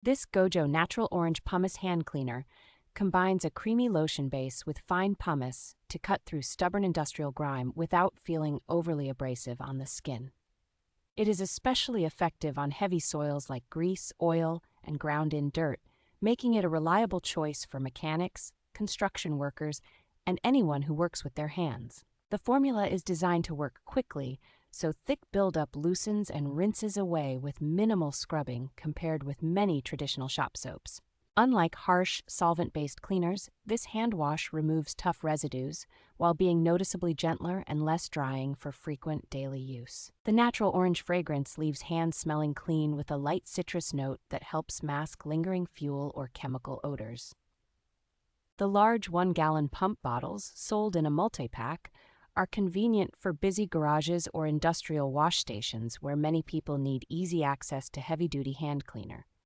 This GOJO Natural Orange Pumice Hand Cleaner combines a creamy lotion base with fine pumice to cut through stubborn industrial grime without feeling overly abrasive on the skin. It is especially effective on heavy soils like grease, oil, and ground-in dirt, making it a reliable choice for mechanics, construction workers, and anyone who works with their hands. The formula is designed to work quickly, so thick buildup loosens and rinses away with minimal scrubbing compared with many traditional shop soaps. Unlike harsh, solvent-based cleaners, this hand wash removes tough residues while being noticeably gentler and less drying for frequent daily use. The natural orange fragrance leaves hands smelling clean with a light citrus note that helps mask lingering fuel or chemical odors. The large 1-gallon pump bottles, sold in a multi-pack, are convenient for busy garages or industrial wash stations where many people need easy access to heavy-duty hand cleaner.